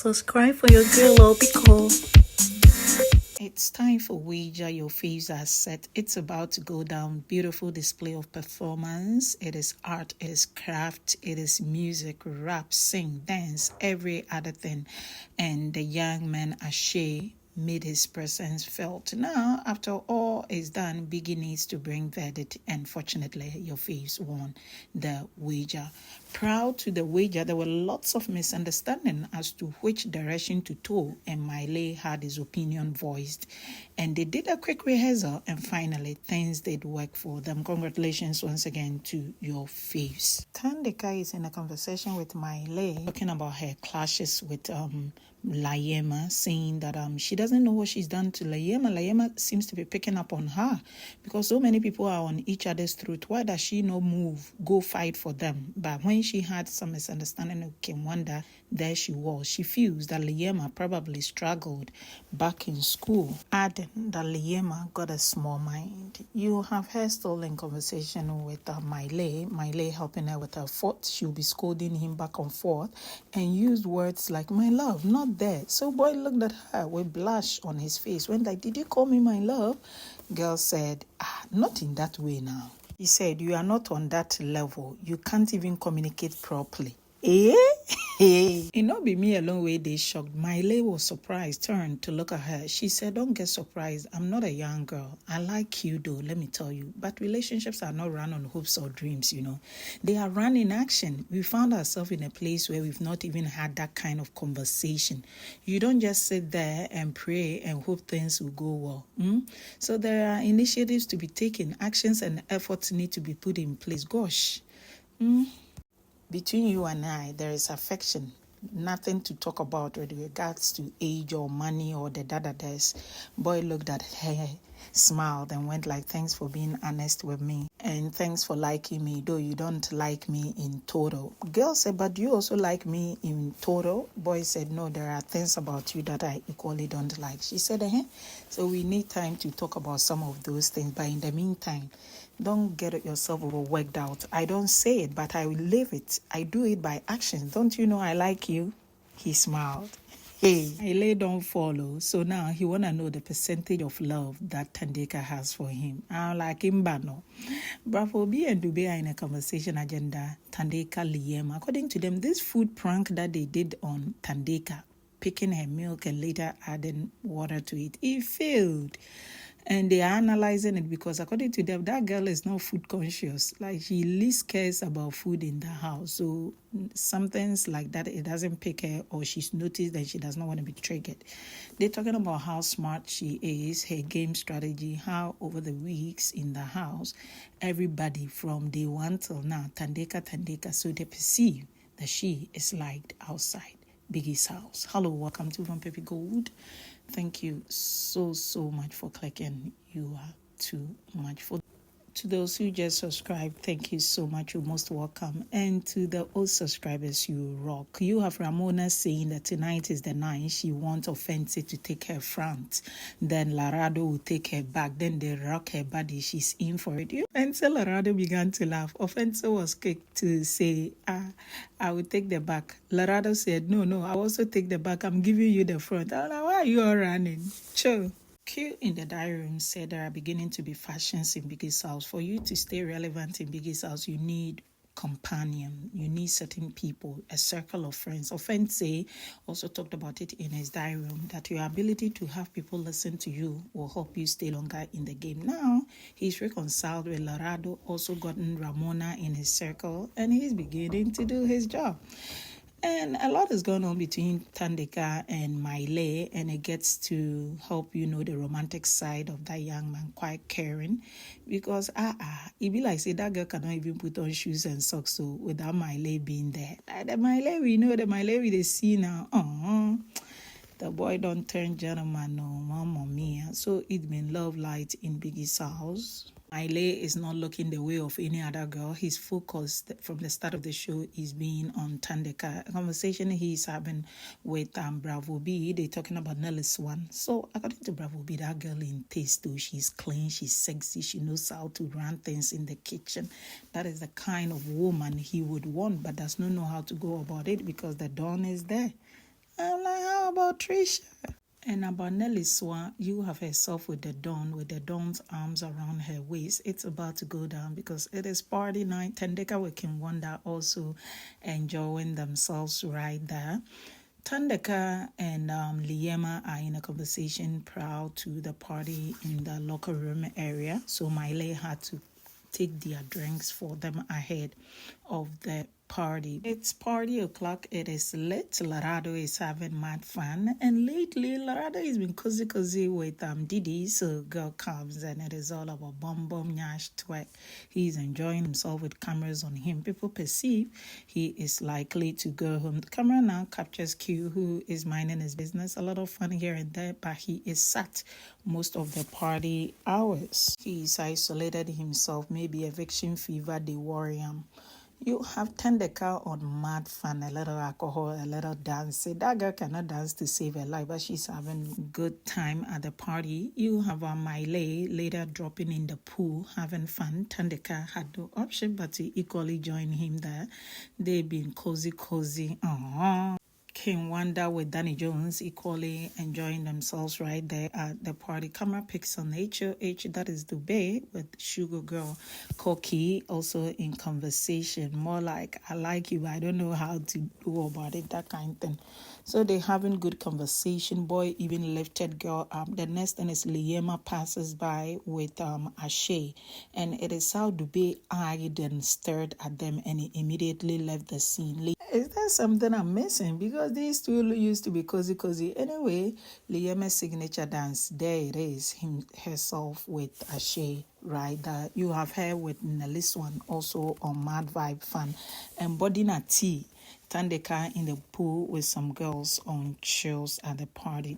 Subscribe for your girl Obiko. It's time for Wager Your Faves are set. It's about to go down. Beautiful display of performance. It is art, it is craft, it is music, rap, sing, dance, every other thing. And the young man Ashay made his presence felt. Now, after all is done, Biggie needs to bring verdict, and fortunately, your faves won the wager. Proud to the wager, there were lots of misunderstanding as to which direction to toe, and Mmeli had his opinion voiced. And they did a quick rehearsal, and finally, things did work for them. Congratulations once again to your faves. Thandeka is in a conversation with Mmeli, talking about her clashes with Liema, saying that she doesn't know what she's done to Liema. Liema seems to be picking up on her because so many people are on each other's throat. Why does she not move, go fight for them? But when she had some misunderstanding with Wanda, there she was. She feels that Liema probably struggled back in school, adding that Liema got a small mind. You have her stolen conversation with Mmeli helping her with her fault. She'll be scolding him back and forth and used words like, my love, not there. So boy looked at her with blush on his face. When like, did you call me my love? Girl said, not in that way now. He said, you are not on that level. You can't even communicate properly. It not be me alone way they shocked. Mmeli was surprised, turned to look at her. She said, don't get surprised. I'm not a young girl. I like you though, let me tell you. But relationships are not run on hopes or dreams, you know. They are run in action. We found ourselves in a place where we've not even had that kind of conversation. You don't just sit there and pray and hope things will go well. So there are initiatives to be taken. Actions and efforts need to be put in place. Gosh. Between you and I, there is affection. Nothing to talk about with regards to age or money or the da-da-das. Boy looked at her, smiled, and went like, thanks for being honest with me. And thanks for liking me, though you don't like me in total. Girl said, but do you also like me in total? Boy said, no, there are things about you that I equally don't like. She said, so we need time to talk about some of those things. But in the meantime, don't get yourself overworked out. I don't say it, but I will live it. I do it by action. Don't you know I like you? He smiled. Hey, Mmeli don't follow. So now he want to know the percentage of love that Thandeka has for him. I'm like, Imbano. Bravo B and DUBE are in a conversation agenda. Thandeka, Liema. According to them, this food prank that they did on Thandeka, picking her milk and later adding water to it, it failed. And they are analyzing it because according to them, that girl is not food conscious. Like, she least cares about food in the house. So some things like that, it doesn't pick her, or she's noticed that she does not want to be triggered. They're talking about how smart she is, her game strategy, how over the weeks in the house, everybody from day one till now, Thandeka, so they perceive that she is liked outside Biggie's house. Hello, welcome to VanperpyGold. Thank you so much for clicking. You are too much. To those who just subscribed, thank you so much. You're most welcome. And to the old subscribers, you rock. You have Ramona saying that tonight is the night. She wants Ofentse to take her front. Then Larado will take her back. Then they rock her body. She's in for it. And so Larado began to laugh. Ofentse was quick to say, I will take the back. Larado said, no, I will also take the back. I'm giving you the front. I'm like, why are you all running? Chill. Q in the diary room said there are beginning to be fashions in Biggie's house. For you to stay relevant in Biggie's house, you need companion. You need certain people, a circle of friends. Ofentse also talked about it in his diary room, that your ability to have people listen to you will help you stay longer in the game. Now, he's reconciled with Larado, also gotten Ramona in his circle, and he's beginning to do his job. And a lot is going on between Thandeka and Mmeli, and it gets to help you know the romantic side of that young man, quite caring, because it be like, say, that girl cannot even put on shoes and socks, so without Mmeli being there. Like the Mmeli we know, the Mmeli we see now, the boy don't turn gentleman, no, mamma mia. So it been love light in Biggie's house. Mmeli is not looking the way of any other girl. His focus from the start of the show is being on Thandeka. A conversation he's having with Bravo B, they're talking about Nelly's one. So according to Bravo B, that girl in taste though, she's clean, she's sexy, she knows how to run things in the kitchen. That is the kind of woman he would want, but does not know how to go about it because the dawn is there. I'm like, about Trisha. And about Nelly Swan, you have herself with the dawn's arms around her waist. It's about to go down because it is party night. Thandeka with Wanda also enjoying themselves right there. Thandeka and Liema are in a conversation prior to the party in the locker room area. So Mmeli had to take their drinks for them ahead of the party. It's party o'clock. It is lit. Larado is having mad fun. And lately, Larado has been cozy with Didi. So girl comes and it is all about bum nyash twerk. He's enjoying himself with cameras on him. People perceive he is likely to go home. The camera now captures Q, who is minding his business. A lot of fun here and there, but he is sat most of the party hours. He's isolated himself. Maybe eviction fever, they worry him. You have Thandeka on mad fun, a little alcohol, a little dance. That girl cannot dance to save her life, but she's having good time at the party. You have Mmeli later dropping in the pool, having fun. Thandeka had no option but to equally join him there. They've been cozy. Aww. Wanda with Danny Jones equally enjoying themselves right there at the party. Camera picks on HOH, that is DUBE, with Sugar Girl Koki also in conversation. More like, I like you, but I don't know how to do about it, that kind of thing. So they having good conversation. Boy even lifted girl up. The next thing is Liema passes by with Ashay. And it is how DUBE eyed and stared at them and he immediately left the scene. Is there something I'm missing? Because these two used to be cozy. Anyway, Liema's signature dance, there it is, herself with Ashay, right? That you have her with Nelly's one also on Mad Vibe Fun. And Bodina T, Thandeka in the pool with some girls on chills at the party.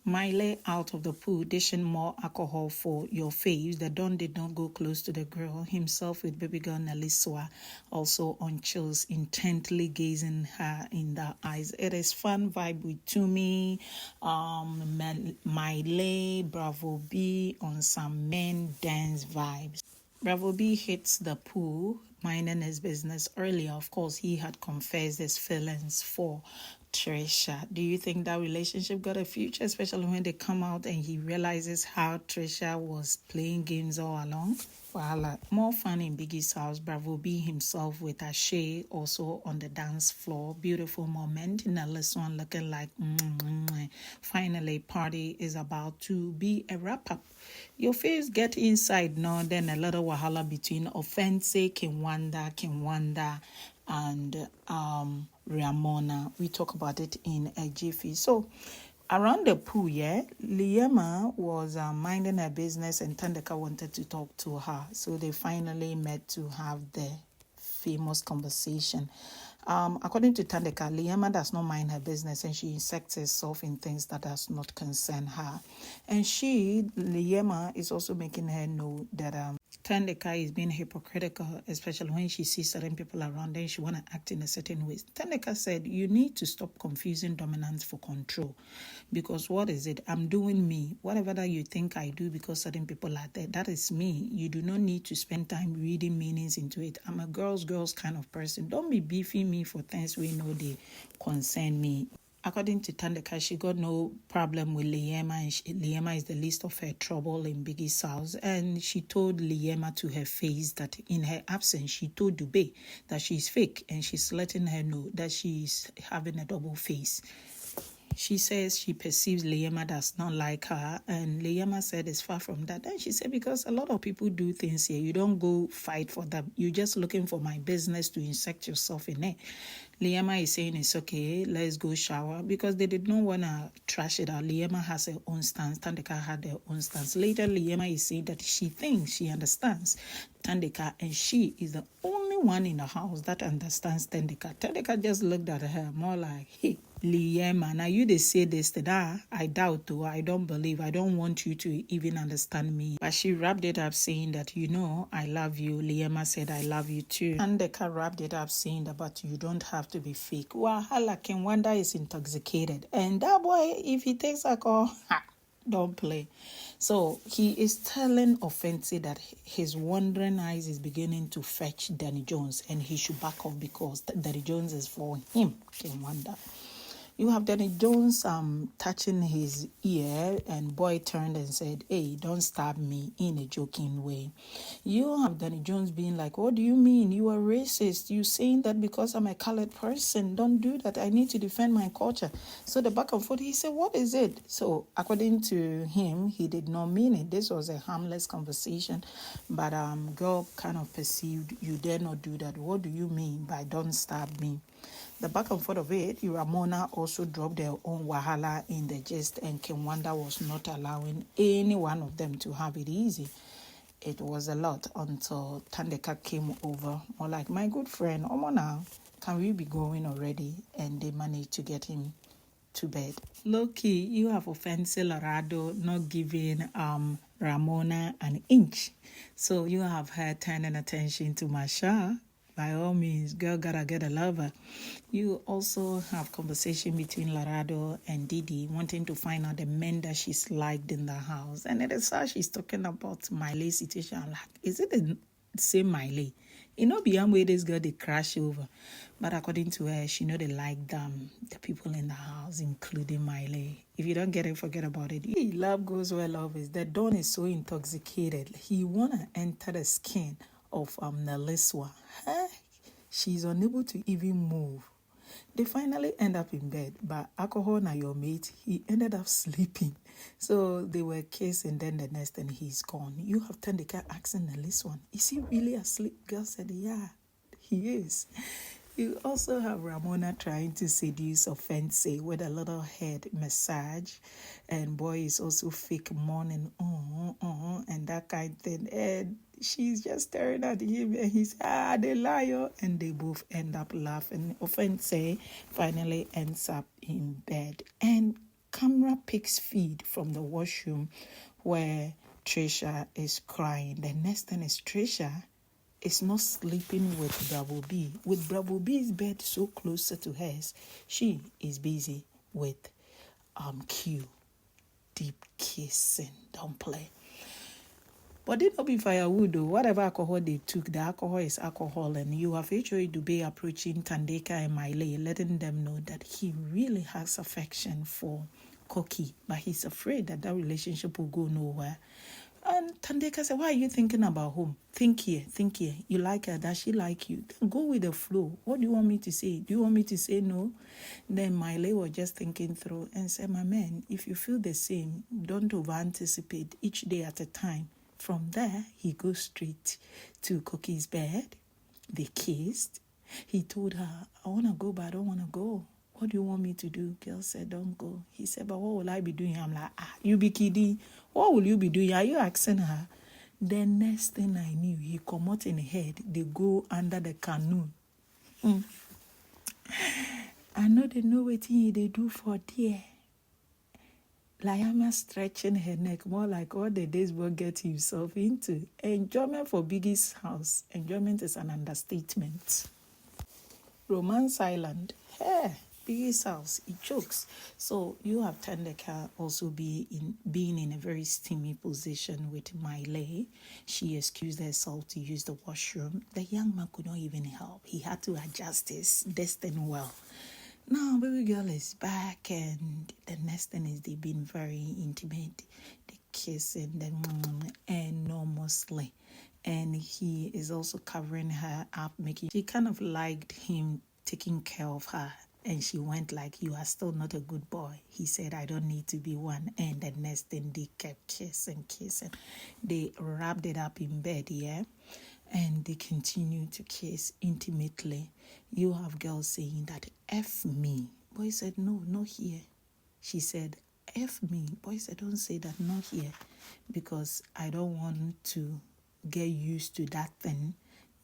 Mmeli out of the pool, dishing more alcohol for your faves. The Don did not go close to the girl. Himself with baby girl Neliswa, also on chills, intently gazing her in the eyes. It is fun vibe with Tumi, Mmeli, Bravo B on some men dance vibes. Bravo B hits the pool, minding his business. Earlier, of course, he had confessed his feelings for Trisha. Do you think that relationship got a future, especially when they come out and he realizes how Trisha was playing games all along? WAHALA. More fun in Biggie's house. Bravo B himself with Ashay also on the dance floor. Beautiful moment. Nelly's one looking like finally party is about to be a wrap-up. Your faves get inside now, then a little WAHALA between Ofentse, Wanda, and Ramona. We talk about it in a jiffy. So around the pool, Liema was minding her business and Thandeka wanted to talk to her. So they finally met to have the famous conversation. According to Thandeka, Liema does not mind her business and she insects herself in things that does not concern her. And Liema, is also making her know that Thandeka is being hypocritical, especially when she sees certain people around her and she want to act in a certain way. Thandeka said, you need to stop confusing dominance for control. Because what is it? I'm doing me. Whatever that you think I do because certain people are there, that is me. You do not need to spend time reading meanings into it. I'm a girl's kind of person. Don't be beefing me for things we know they concern me. According to Thandeka, she got no problem with Liema, and Liema is the least of her trouble in Biggie's house. And she told Liema to her face that in her absence, she told DUBE that she's fake, and she's letting her know that she's having a double face. She says she perceives Liema does not like her, and Liema said it's far from that. And she said, because a lot of people do things here, you don't go fight for them. You're just looking for my business to insect yourself in it. Liema is saying it's okay, let's go shower, because they did not want to trash it out. Liema has her own stance, Thandeka had her own stance. Later, Liema is saying that she thinks she understands Thandeka, and she is the only one in the house that understands Thandeka. Thandeka just looked at her more like, hey, Liema, now you they say this that I doubt though, I don't believe, I don't want you to even understand me. But she wrapped it up saying that, you know, I love you. Liema said, I love you too. Thandeka wrapped it up saying that, but you don't have to be fake. WAHALA, Wanda is intoxicated. And that boy, if he takes alcohol, don't play. So he is telling Ofentse that his wandering eyes is beginning to fetch Danny Jones and he should back off because Danny Jones is for him, Wanda. You have Danny Jones touching his ear, and boy turned and said, "Hey, don't stab me," in a joking way. You have Danny Jones being like, "What do you mean? You are racist. You saying that because I'm a colored person. Don't do that. I need to defend my culture." So the back and forth, he said, "What is it?" So according to him, he did not mean it. This was a harmless conversation, but girl kind of perceived, "You dare not do that. What do you mean by don't stab me?" The back and forth of it, Ramona also dropped their own wahala in the gist, and Wanda was not allowing any one of them to have it easy. It was a lot until Thandeka came over, more like, "My good friend, Omo now, can we be going already?" And they managed to get him to bed. Low-key, you have Ofentse Larado not giving Ramona an inch. So you have her turning attention to Marshal. By all means, girl gotta get a lover. You also have conversation between Larado and Didi, wanting to find out the men that she's liked in the house. And it is how she's talking about Mmeli situation. I'm like, is it the same Mmeli? You know, beyond where this girl they crash over. But according to her, she know they like them, the people in the house, including Mmeli. If you don't get it, forget about it. Love goes where love is. The Dawn is so intoxicated. He wanna enter the skin of Neliswa. She's unable to even move. They finally end up in bed, but alcohol na your mate, he ended up sleeping. So they were kissing, then the next thing he's gone. You have Thandeka asking Neliswa, "Is he really asleep?" Girl said, "Yeah, he is." You also have Ramona trying to seduce Ofentse with a little head massage, and boy is also fake mourning, and that kind of thing. And she's just staring at him, and he's they liar, and they both end up laughing. Ofentse finally ends up in bed, and camera picks feed from the washroom where Trisha is crying. The next thing is Trisha is not sleeping with Bravo B. With Bravo B's bed so closer to hers, she is busy with Q. Deep kissing. Don't play. But it not be firewood though. Whatever alcohol they took, the alcohol is alcohol, and you have DUBE approaching Thandeka and Mmeli, letting them know that he really has affection for Koki, but he's afraid that that relationship will go nowhere. And Thandeka said, "Why are you thinking about home? Think here, think here. You like her, does she like you? Then go with the flow. What do you want me to say? Do you want me to say no?" Then Mmeli was just thinking through and said, "My man, if you feel the same, don't over-anticipate, each day at a time." From there, he goes straight to Cookie's bed. They kissed. He told her, "I want to go, but I don't want to go. What do you want me to do?" Girl said, "Don't go." He said, "But what will I be doing?" I'm like, "You be kidding. What will you be doing? Are you asking her?" The next thing I knew, he come out in the head. They go under the canoe. I know they know what they do for dear. Liema stretching her neck, more like all the days will get himself into. Enjoyment for Biggie's house. Enjoyment is an understatement. Romance Island. Hey, Biggie's house. It chokes. So you have Thandeka also being in a very steamy position with Mmeli. She excused herself to use the washroom. The young man could not even help. He had to adjust his destiny well. Now, baby girl is back, and the next thing is they've been very intimate. They kissing them enormously. And he is also covering her up, making she kind of liked him taking care of her. And she went like, "You are still not a good boy." He said, "I don't need to be one." And the next thing, they kept kissing. They wrapped it up in bed, yeah? And they continue to kiss intimately. You have girls saying that, "F me." Boy said, "No, not here." She said, "F me." Boy said, "Don't say that, not here. Because I don't want to get used to that thing.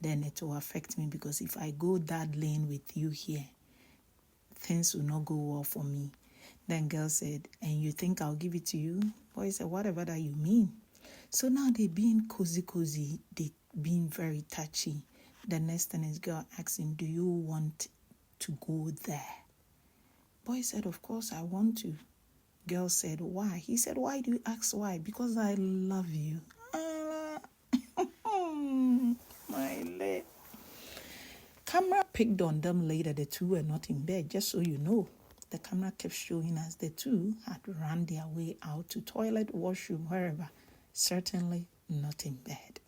Then it will affect me. Because if I go that lane with you here, things will not go well for me." Then girl said, "And you think I'll give it to you?" Boy said, "Whatever that you mean." So now they being cozy. They being very touchy. The next thing is girl asking, "Do you want to go there?" Boy said, "Of course I want to." Girl said, "Why?" He said, "Why do you ask why?" "Because I love you." My leg. Camera picked on them later. The two were not in bed, just so you know. the camera kept showing us the two had run their way out to toilet, washroom, wherever. Certainly not in bed.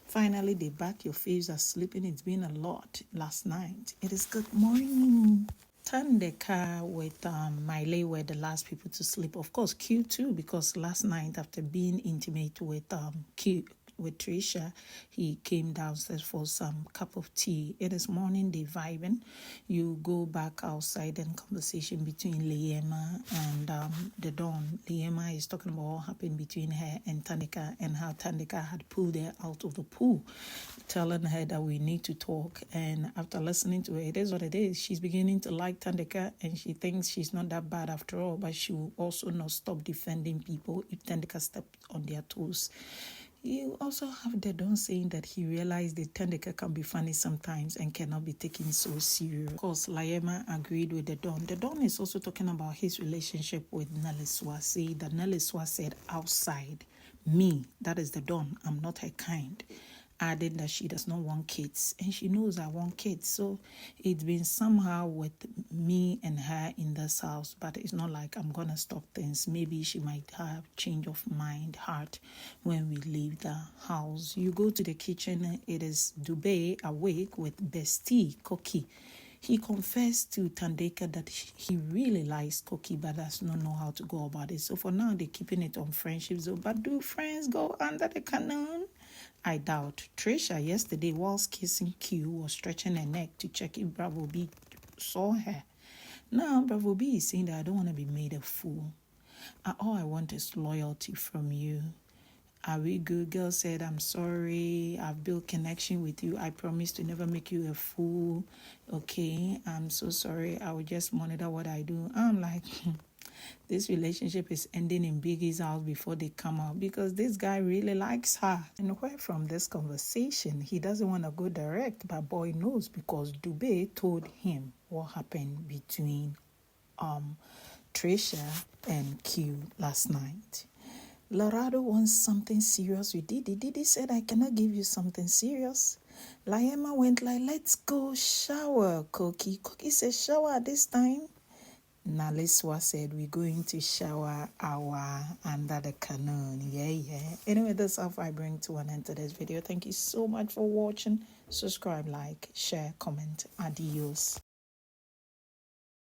Finally, they back your face as sleeping. It's been a lot last night. It is good morning. Thandeka with Mmeli were the last people to sleep. Of course, Q too, because last night after being intimate with Tricia, he came downstairs for some cup of tea. It is morning, they vibing. You go back outside and conversation between Liema and the Dawn. Liema is talking about what happened between her and Thandeka and how Thandeka had pulled her out of the pool, telling her that we need to talk. And after listening to her, it is what it is. She's beginning to like Thandeka and she thinks she's not that bad after all, but she will also not stop defending people if Thandeka steps on their toes. You also have the Don saying that he realized that Thandeka can be funny sometimes and cannot be taken so serious. Of course, Liema agreed with the Don. The Don is also talking about his relationship with Nelly Swasi, that Nelly Swasi said outside, me, that is the Don, I'm not her kind. Adding that she does not want kids and she knows I want kids. So it's been somehow with me and her in this house, but it's not like I'm gonna stop things. Maybe she might have change of mind, heart when we leave the house. You go to the kitchen, it is DUBE awake with bestie Cookie. He confessed to Thandeka that he really likes Cookie, but does not know how to go about it. So for now, they're keeping it on friendship zone. But do friends go under the cannon? I doubt. Tricia yesterday, whilst kissing Q, was stretching her neck to check if Bravo B saw her. Now, Bravo B is saying that I don't want to be made a fool. All I want is loyalty from you. Are we good? Girl said, I'm sorry. I've built connection with you. I promise to never make you a fool. Okay, I'm so sorry. I will just monitor what I do. I'm like, this relationship is ending in Biggie's house before they come out because this guy really likes her. And where from this conversation, he doesn't want to go direct, but boy knows because DUBE told him what happened between Tricia and Q last night. Lorado wants something serious with Didi. Didi said, I cannot give you something serious. Liema went like, let's go shower, Cookie. Cookie said, shower this time. Naliswa said, we're going to shower our under the cannon. Yeah. Anyway, that's how I bring to an end to this video. Thank you so much for watching. Subscribe, like, share, comment. Adios.